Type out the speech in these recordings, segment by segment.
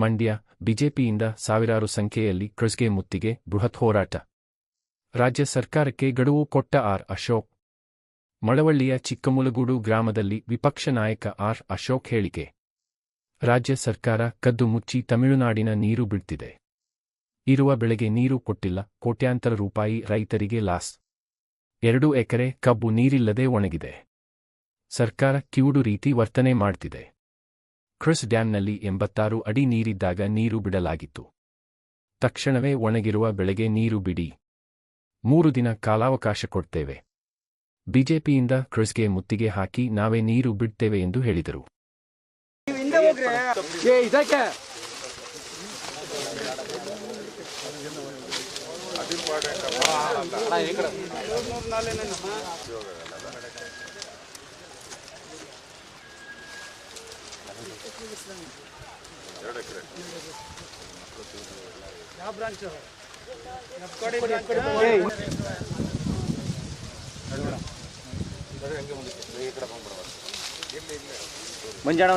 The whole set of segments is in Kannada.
ಮಂಡ್ಯ ಬಿಜೆಪಿಯಿಂದ ಸಾವಿರಾರು ಸಂಖ್ಯೆಯಲ್ಲಿ ಕ್ರಸ್ಗೆ ಮುತ್ತಿಗೆ ಬೃಹತ್ ಹೋರಾಟ. ರಾಜ್ಯ ಸರ್ಕಾರಕ್ಕೆ ಗಡುವು ಕೊಟ್ಟ ಆರ್. ಅಶೋಕ್. ಮಳವಳ್ಳಿಯ ಚಿಕ್ಕಮುಲಗೂಡು ಗ್ರಾಮದಲ್ಲಿ ವಿಪಕ್ಷ ನಾಯಕ ಆರ್. ಅಶೋಕ್ ಹೇಳಿಕೆ. ರಾಜ್ಯ ಸರ್ಕಾರ ಕದ್ದು ಮುಚ್ಚಿ ತಮಿಳುನಾಡಿನ ನೀರು ಬಿಡ್ತಿದೆ. ಇರುವ ಬೆಳೆಗೆ ನೀರು ಕೊಟ್ಟಿಲ್ಲ, ಕೋಟ್ಯಾಂತರ ರೂಪಾಯಿ ರೈತರಿಗೆ ಲಾಸ್. 2 ಎಕರೆ ಕಬ್ಬು ನೀರಿಲ್ಲದೆ ಒಣಗಿದೆ. ಸರ್ಕಾರ ಕಿವುಡು ರೀತಿ ವರ್ತನೆ ಮಾಡ್ತಿದೆ. ಕ್ರಸ್ ಡ್ಯಾಂನಲ್ಲಿ 86 ಅಡಿ ನೀರಿದ್ದಾಗ ನೀರು ಬಿಡಲಾಗಿತ್ತು. ತಕ್ಷಣವೇ ಒಣಗಿರುವ ಬೆಳೆಗೆ ನೀರು ಬಿಡಿ. 3 ದಿನ ಕಾಲಾವಕಾಶ ಕೊಡ್ತೇವೆ. ಬಿಜೆಪಿಯಿಂದ ಕ್ರಸ್ಗೆ ಮುತ್ತಿಗೆ ಹಾಕಿ ನಾವೇ ನೀರು ಬಿಡ್ತೇವೆ ಎಂದು ಹೇಳಿದರು. ಮಂಜಾಣ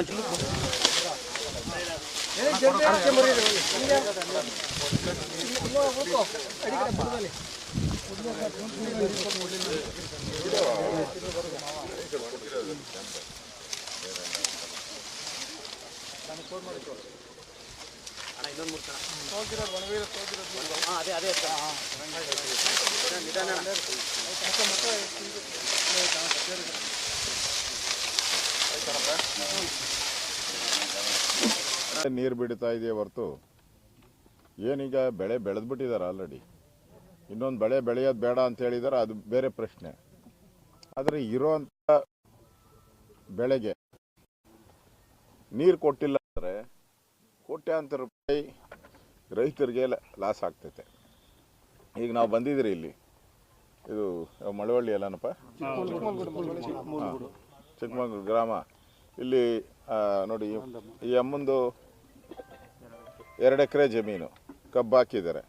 ನೀರು ಬಿಡ್ತಾ ಇದೆಯೇ ಹೊರತು ಏನೀಗ ಬೆಳೆ ಬೆಳೆದ್ಬಿಟ್ಟಿದ್ದಾರೆ ಆಲ್ರೆಡಿ. ಇನ್ನೊಂದು ಬೆಳೆ ಬೆಳೆಯೋದು ಬೇಡ ಅಂತ ಹೇಳಿದಾರೆ, ಅದು ಬೇರೆ ಪ್ರಶ್ನೆ. ಆದರೆ ಇರೋಂಥ ಬೆಳೆಗೆ ನೀರು ಕೊಟ್ಟಿಲ್ಲ ಅಂದರೆ ಕೋಟ್ಯಾಂತರ ರೂಪಾಯಿ ರೈತರಿಗೆ ಲಾಸ್ ಆಗ್ತೈತೆ. ಈಗ ನಾವು ಬಂದಿದ್ದೀರಿ ಇಲ್ಲಿ, ಇದು ಮಳವಳ್ಳಿ ಅಲ್ಲನಪ್ಪ, ಚಿಕ್ಕಮಗಳೂರು ಗ್ರಾಮ. ಇಲ್ಲಿ ನೋಡಿ, ಈ ಅಮ್ಮಂದು 2 ಎಕರೆ ಜಮೀನು ಕಬ್ಬು ಹಾಕಿದ್ದಾರೆ,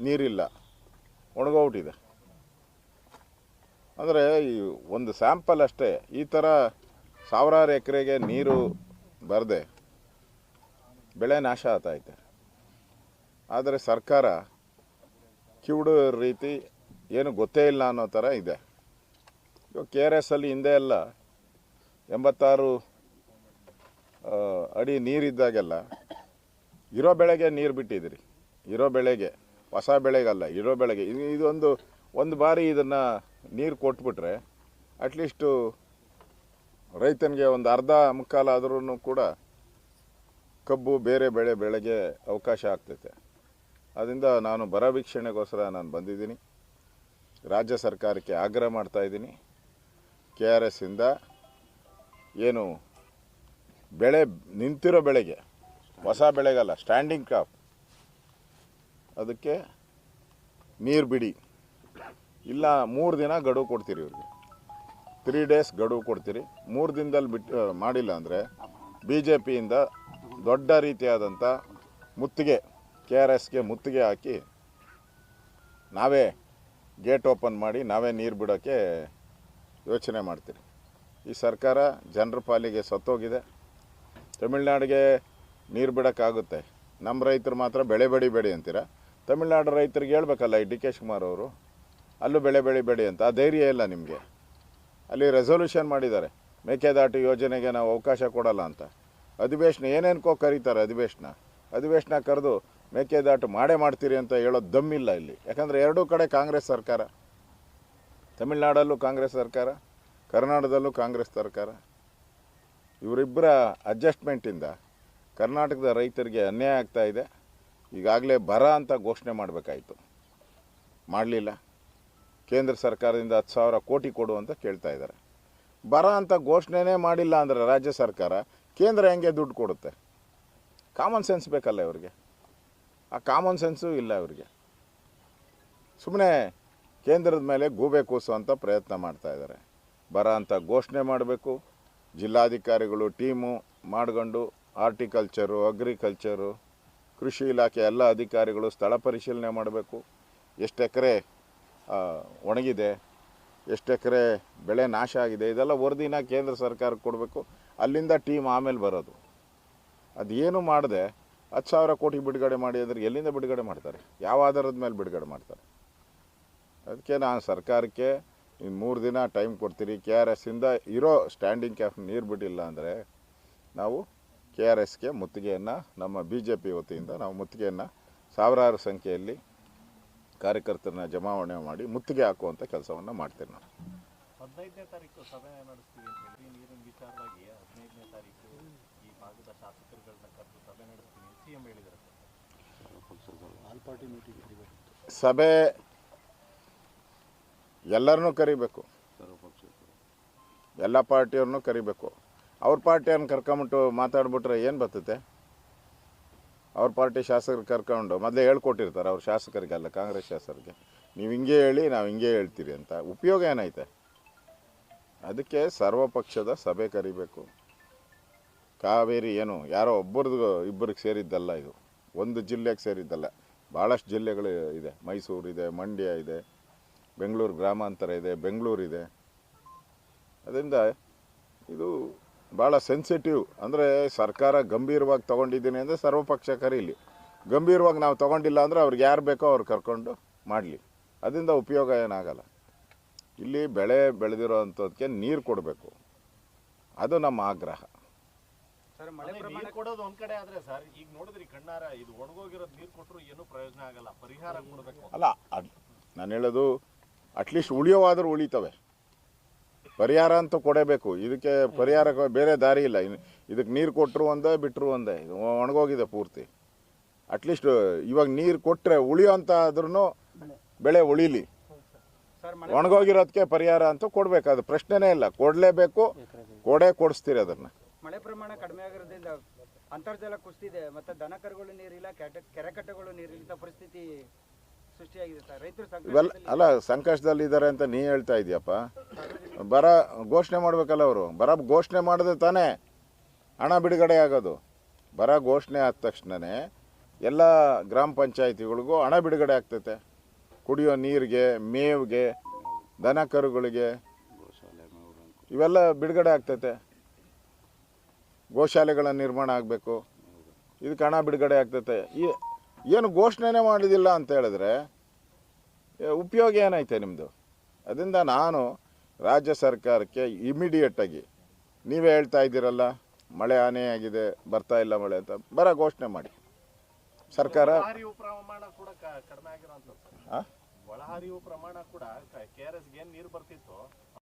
ನೀರಿಲ್ಲ, ಒಣಗೋಗ್ಬಿಟ್ಟಿದೆ. ಅಂದರೆ ಈ ಒಂದು ಸ್ಯಾಂಪಲ್ ಅಷ್ಟೇ. ಈ ಥರ ಸಾವಿರಾರು ಎಕರೆಗೆ ನೀರು ಬರದೆ ಬೆಳೆ ನಾಶ ಆಗ್ತೈತೆ. ಆದರೆ ಸರ್ಕಾರ ಕಿವುಡು ರೀತಿ ಏನು ಗೊತ್ತೇ ಇಲ್ಲ ಅನ್ನೋ ಥರ ಇದೆ. ಇವಾಗ KRS ಅಲ್ಲಿ ಹಿಂದೆ ಎಲ್ಲ 86 ಅಡಿ ನೀರಿದ್ದಾಗೆಲ್ಲ ಇರೋ ಬೆಳೆಗೆ ನೀರು ಬಿಟ್ಟಿದ್ದೀರಿ. ಇರೋ ಬೆಳೆಗೆ, ಹೊಸ ಬೆಳೆಗಲ್ಲ, ಇರೋ ಬೆಳೆಗೆ. ಒಂದು ಬಾರಿ ಇದನ್ನು ನೀರು ಕೊಟ್ಬಿಟ್ರೆ ಅಟ್ಲೀಸ್ಟು ರೈತನಿಗೆ ಒಂದು ಅರ್ಧ ಮುಕ್ಕಾಲು ಆದ್ರೂ ಕೂಡ ಕಬ್ಬು ಬೇರೆ ಬೆಳೆಗೆ ಅವಕಾಶ ಆಗ್ತೈತೆ. ಅದರಿಂದ ನಾನು ಬರ ವೀಕ್ಷಣೆಗೋಸ್ಕರ ನಾನು ಬಂದಿದ್ದೀನಿ. ರಾಜ್ಯ ಸರ್ಕಾರಕ್ಕೆ ಆಗ್ರಹ ಮಾಡ್ತಾಯಿದ್ದೀನಿ, KRS ಇಂದ ಏನು ಬೆಳೆ ನಿಂತಿರೋ ಬೆಳೆಗೆ, ಹೊಸ ಬೆಳೆಗಲ್ಲ, ಸ್ಟ್ಯಾಂಡಿಂಗ್ ಕ್ರಾಪ್, ಅದಕ್ಕೆ ನೀರು ಬಿಡಿ. ಇಲ್ಲ 3 ದಿನ ಗಡುವು ಕೊಡ್ತೀರಿ ಇವ್ರಿಗೆ, 3 ಡೇಸ್ ಗಡುವು ಕೊಡ್ತೀರಿ. 3 ದಿನದಲ್ಲಿ ಬಿಟ್ಟು ಮಾಡಿಲ್ಲ ಅಂದರೆ BJPಯಿಂದ ದೊಡ್ಡ ರೀತಿಯಾದಂಥ ಮುತ್ತಿಗೆ, KRSಗೆ ಮುತ್ತಿಗೆ ಹಾಕಿ ನಾವೇ ಗೇಟ್ ಓಪನ್ ಮಾಡಿ ನಾವೇ ನೀರು ಬಿಡೋಕ್ಕೆ ಯೋಚನೆ ಮಾಡ್ತೀರಿ. ಈ ಸರ್ಕಾರ ಜನರ ಪಾಲಿಗೆ ಸತ್ತೋಗಿದೆ. ತಮಿಳ್ನಾಡಿಗೆ ನೀರು ಬಿಡೋಕ್ಕಾಗುತ್ತೆ, ನಮ್ಮ ರೈತರು ಮಾತ್ರ ಬೆಳೆ ಬೆಳಿಬೇಡಿ ಅಂತೀರ. ತಮಿಳ್ನಾಡು ರೈತರಿಗೆ ಹೇಳ್ಬೇಕಲ್ಲ ಈ DK ಶಿವಕುಮಾರ್ ಅವರು, ಅಲ್ಲೂ ಬೆಳೆ ಬೆಳಿಬೇಡಿ ಅಂತ. ಆ ಧೈರ್ಯ ಇಲ್ಲ ನಿಮಗೆ. ಅಲ್ಲಿ ರೆಸೊಲ್ಯೂಷನ್ ಮಾಡಿದ್ದಾರೆ, ಮೇಕೆದಾಟು ಯೋಜನೆಗೆ ನಾವು ಅವಕಾಶ ಕೊಡಲ್ಲ ಅಂತ. ಅಧಿವೇಶನ ಏನೇನಕ್ಕೋ ಕರೀತಾರೆ, ಅಧಿವೇಶನ ಕರೆದು ಮೇಕೆದಾಟು ಮಾಡ್ತೀರಿ ಅಂತ ಹೇಳೋದು ದಮ್ಮಿಲ್ಲ ಇಲ್ಲಿ. ಯಾಕಂದರೆ 2 ಕಡೆ ಕಾಂಗ್ರೆಸ್ ಸರ್ಕಾರ, ತಮಿಳ್ನಾಡಲ್ಲೂ ಕಾಂಗ್ರೆಸ್ ಸರ್ಕಾರ, ಕರ್ನಾಟಕದಲ್ಲೂ ಕಾಂಗ್ರೆಸ್ ಸರ್ಕಾರ. ಇವರಿಬ್ಬರ ಅಡ್ಜಸ್ಟ್ಮೆಂಟಿಂದ ಕರ್ನಾಟಕದ ರೈತರಿಗೆ ಅನ್ಯಾಯ ಆಗ್ತಾಯಿದೆ. ಈಗಾಗಲೇ ಬರ ಅಂತ ಘೋಷಣೆ ಮಾಡಬೇಕಾಯಿತು, ಮಾಡಲಿಲ್ಲ. ಕೇಂದ್ರ ಸರ್ಕಾರದಿಂದ 10,000 ಕೋಟಿ ಕೊಡು ಅಂತ ಕೇಳ್ತಾ ಇದ್ದಾರೆ. ಬರ ಅಂತ ಘೋಷಣೆನೇ ಮಾಡಿಲ್ಲ ಅಂದರೆ ರಾಜ್ಯ ಸರ್ಕಾರ, ಕೇಂದ್ರ ಹೆಂಗೆ ದುಡ್ಡು ಕೊಡುತ್ತೆ? ಕಾಮನ್ ಸೆನ್ಸ್ ಬೇಕಲ್ಲ ಇವರಿಗೆ. ಆ ಕಾಮನ್ ಸೆನ್ಸು ಇಲ್ಲ ಇವರಿಗೆ. ಸುಮ್ಮನೆ ಕೇಂದ್ರದ ಮೇಲೆ ಗೂಬೆ ಕೂಸುವಂಥ ಪ್ರಯತ್ನ ಮಾಡ್ತಾ ಇದ್ದಾರೆ. ಬರ ಅಂತ ಘೋಷಣೆ ಮಾಡಬೇಕು, ಜಿಲ್ಲಾಧಿಕಾರಿಗಳು ಟೀಮು ಮಾಡ್ಕೊಂಡು ಹಾರ್ಟಿಕಲ್ಚರು, ಅಗ್ರಿಕಲ್ಚರು, ಕೃಷಿ ಇಲಾಖೆ ಎಲ್ಲ ಅಧಿಕಾರಿಗಳು ಸ್ಥಳ ಪರಿಶೀಲನೆ ಮಾಡಬೇಕು. ಎಷ್ಟು ಎಕರೆ ಒಣಗಿದೆ, ಎಷ್ಟು ಎಕರೆ ಬೆಳೆ ನಾಶ ಆಗಿದೆ, ಇದೆಲ್ಲ ವರದಿನ ಕೇಂದ್ರ ಸರ್ಕಾರಕ್ಕೆ ಕೊಡಬೇಕು. ಅಲ್ಲಿಂದ ಟೀಮ್ ಆಮೇಲೆ ಬರೋದು. ಅದೇನು ಮಾಡದೆ 10,000 ಕೋಟಿ ಬಿಡುಗಡೆ ಮಾಡಿ ಅಂದರೆ ಎಲ್ಲಿಂದ ಬಿಡುಗಡೆ ಮಾಡ್ತಾರೆ? ಯಾವ ಆಧಾರದ ಮೇಲೆ ಬಿಡುಗಡೆ ಮಾಡ್ತಾರೆ? ಅದಕ್ಕೆ ನಾನು ಸರ್ಕಾರಕ್ಕೆ ಇನ್ನು 3 ದಿನ ಟೈಮ್ ಕೊಡ್ತೀರಿ. KRS ಇಂದ ಇರೋ ಸ್ಟ್ಯಾಂಡಿಂಗ್ ಕ್ಯಾಪ್ ನೀರು ಬಿಟ್ಟಿಲ್ಲ ಅಂದರೆ ನಾವು KRSಗೆ ಮುತ್ತಿಗೆಯನ್ನು ನಮ್ಮ BJP ವತಿಯಿಂದ ನಾವು ಮುತ್ತಿಗೆಯನ್ನು ಸಾವಿರಾರು ಸಂಖ್ಯೆಯಲ್ಲಿ ಕಾರ್ಯಕರ್ತರನ್ನ ಜಮಾವಣೆ ಮಾಡಿ ಮುತ್ತಿಗೆ ಹಾಕುವಂಥ ಕೆಲಸವನ್ನು ಮಾಡ್ತೀವಿ ನಾವು. 15ನೇ ತಾರೀಕು ಸಭೆ ನಡೆಸ್ತೀವಿ ಅಂತ ಹೇಳಿ ನೀರಿನ ವಿಚಾರವಾಗಿ 15ನೇ ತಾರೀಕು ಈ ಭಾಗದ ಶಾಸಕರುಗಳನ್ನ ಕರೆದು ಸಭೆ ನಡೆಸ್ತೀನಿ CM ಹೇಳಿದ್ದಾರೆ ಆಲ್ ಪಾರ್ಟಿ ಮೀಟಿಂಗ್ ಸಭೆ ಎಲ್ಲರನ್ನೂ ಕರಿಬೇಕು, ಎಲ್ಲ ಪಾರ್ಟಿಯವ್ರನ್ನೂ ಕರಿಬೇಕು. ಅವ್ರ ಪಾರ್ಟಿಯನ್ನು ಕರ್ಕೊಂಬಿಟ್ಟು ಮಾತಾಡ್ಬಿಟ್ರೆ ಏನು ಬರ್ತೈತೆ? ಅವ್ರ ಪಾರ್ಟಿ ಶಾಸಕರು ಕರ್ಕೊಂಡು ಮೊದಲೇ ಹೇಳ್ಕೊಟ್ಟಿರ್ತಾರೆ ಅವ್ರ ಶಾಸಕರಿಗೆಲ್ಲ, ಕಾಂಗ್ರೆಸ್ ಶಾಸಕರಿಗೆ, ನೀವು ಹಿಂಗೆ ಹೇಳಿ ನಾವು ಹಿಂಗೆ ಹೇಳ್ತೀರಿ ಅಂತ. ಉಪಯೋಗ ಏನೈತೆ? ಅದಕ್ಕೆ ಸರ್ವಪಕ್ಷದ ಸಭೆ ಕರಿಬೇಕು. ಕಾವೇರಿ ಏನು ಯಾರೋ ಇಬ್ಬರಿಗೆ ಸೇರಿದ್ದಲ್ಲ, ಇದು ಒಂದು ಜಿಲ್ಲೆಗೆ ಸೇರಿದ್ದಲ್ಲ, ಭಾಳಷ್ಟು ಜಿಲ್ಲೆಗಳು ಇದೆ. ಮೈಸೂರು ಇದೆ, ಮಂಡ್ಯ ಇದೆ, ಬೆಂಗಳೂರು ಗ್ರಾಮಾಂತರ ಇದೆ, ಬೆಂಗಳೂರು ಇದೆ. ಅದರಿಂದ ಇದು ಭಾಳ ಸೆನ್ಸಿಟಿವ್. ಅಂದರೆ ಸರ್ಕಾರ ಗಂಭೀರವಾಗಿ ತೊಗೊಂಡಿದ್ದೀನಿ ಅಂದರೆ ಸರ್ವಪಕ್ಷ ಕರೀಲಿ. ಗಂಭೀರವಾಗಿ ನಾವು ತೊಗೊಂಡಿಲ್ಲ ಅಂದರೆ ಅವ್ರಿಗೆ ಯಾರು ಬೇಕೋ ಅವ್ರು ಕರ್ಕೊಂಡು ಮಾಡಲಿ. ಅದರಿಂದ ಉಪಯೋಗ ಏನಾಗಲ್ಲ. ಇಲ್ಲಿ ಬೆಳೆ ಬೆಳೆದಿರೋ ಅಂಥದ್ದಕ್ಕೆ ನೀರು ಕೊಡಬೇಕು, ಅದು ನಮ್ಮ ಆಗ್ರಹ. ನೀರು ಕೊಡೋದು ಒಂದ್ ಕಡೆ ಆದ್ರೆ ಸರ್, ಈಗ ನೋಡಿದ್ರಿ ಕಣ್ಣಾರ ಇದು ಒಣಗೋಗಿರೋದು ನೀರು ಕೊಟ್ಟರು ಏನೂ ಪ್ರಯೋಜನ ಆಗಲ್ಲ, ಪರಿಹಾರ ಕೊಡಬೇಕು. ಅಲ್ಲ, ನಾನು ಹೇಳೋದು ಅಟ್ಲೀಸ್ಟ್ ಉಳಿಯೋವಾದರೂ ಉಳಿತವೆ. ಪರಿಹಾರ ಅಂತೂ ಕೊಡಬೇಕು. ಇದಕ್ಕೆ ಪರಿಹಾರ ಬೇರೆ ದಾರಿ ಇಲ್ಲ. ಇದಕ್ಕೆ ನೀರು ಕೊಟ್ಟರು ಒಂದೇ, ಬಿಟ್ಟರು ಒಂದೇ. ಇದು ಒಣಗೋಗಿದೆ ಪೂರ್ತಿ. ಅಟ್ಲೀಸ್ಟ್ ಇವಾಗ ನೀರು ಕೊಟ್ಟರೆ ಉಳಿಯೋಂಥ ಆದ್ರೂ ಬೆಳೆ ಉಳಿಲಿ. ಒಣಗೋಗಿರೋದಕ್ಕೆ ಪರಿಹಾರ ಅಂತೂ ಕೊಡಬೇಕು, ಅದು ಪ್ರಶ್ನೆನೇ ಇಲ್ಲ. ಕೊಡಲೇಬೇಕು, ಕೊಡಿಸ್ತೀರಿ ಅದನ್ನು. ಮಳೆ ಪ್ರಮಾಣ ಕಡಿಮೆ ಆಗಿರೋದ್ರಿಂದ ಅಂತರ್ಜಲ ಕುಸಿದಿದೆ, ಮತ್ತು ದನ ಕರುಗಳು ನೀರಿಲ್ಲ, ಕೆರೆಕಟ್ಟೆಗಳು ನೀರಿಲ್ಲ ಪರಿಸ್ಥಿತಿ ಸೃಷ್ಟಿಯಾಗಿದೆ ಸರ್. ರೈತರು ಇವೆಲ್ಲ ಅಲ್ಲ ಸಂಕಷ್ಟದಲ್ಲಿದ್ದಾರೆ ಅಂತ ನೀ ಹೇಳ್ತಾ ಇದೆಯಪ್ಪ. ಬರ ಘೋಷಣೆ ಮಾಡಬೇಕಲ್ಲ ಅವರು. ಬರ ಘೋಷಣೆ ಮಾಡಿದ್ರೆ ತಾನೇ ಹಣ ಬಿಡುಗಡೆ ಆಗೋದು. ಬರ ಘೋಷಣೆ ಆದ ತಕ್ಷಣವೇ ಎಲ್ಲ ಗ್ರಾಮ ಪಂಚಾಯಿತಿಗಳಿಗೂ ಹಣ ಬಿಡುಗಡೆ ಆಗ್ತೈತೆ. ಕುಡಿಯೋ ನೀರಿಗೆ, ಮೇವಿಗೆ, ದನ ಕರುಗಳಿಗೆ ಇವೆಲ್ಲ ಬಿಡುಗಡೆ ಆಗ್ತೈತೆ. ಗೋಶಾಲೆಗಳ ನಿರ್ಮಾಣ ಆಗಬೇಕು, ಇದಕ್ಕೆ ಹಣ ಬಿಡುಗಡೆ ಆಗ್ತೈತೆ. ಏನು ಘೋಷಣೆನೇ ಮಾಡಿದಿಲ್ಲ ಅಂತ ಹೇಳಿದ್ರೆ ಉಪಯೋಗ ಏನೈತೆ ನಿಮ್ಮದು? ಅದರಿಂದ ನಾನು ರಾಜ್ಯ ಸರ್ಕಾರಕ್ಕೆ ಇಮಿಡಿಯೇಟಾಗಿ, ನೀವೇ ಹೇಳ್ತಾ ಇದ್ದೀರಲ್ಲ ಮಳೆ ಹಾನಿಯಾಗಿದೆ, ಬರ್ತಾ ಇಲ್ಲ ಮಳೆ ಅಂತ, ಬರ ಘೋಷಣೆ ಮಾಡಿ. ಸರ್ಕಾರ ಒಳಹರಿವು ಪ್ರಮಾಣ ಕೂಡ ಕಡಿಮೆ ಆಗಿರೋಂಥದ್ದು. ಒಳಹರಿವು ಪ್ರಮಾಣ ಕೂಡ KRSಗೆ ಏನು ನೀರು ಬರ್ತಿತ್ತು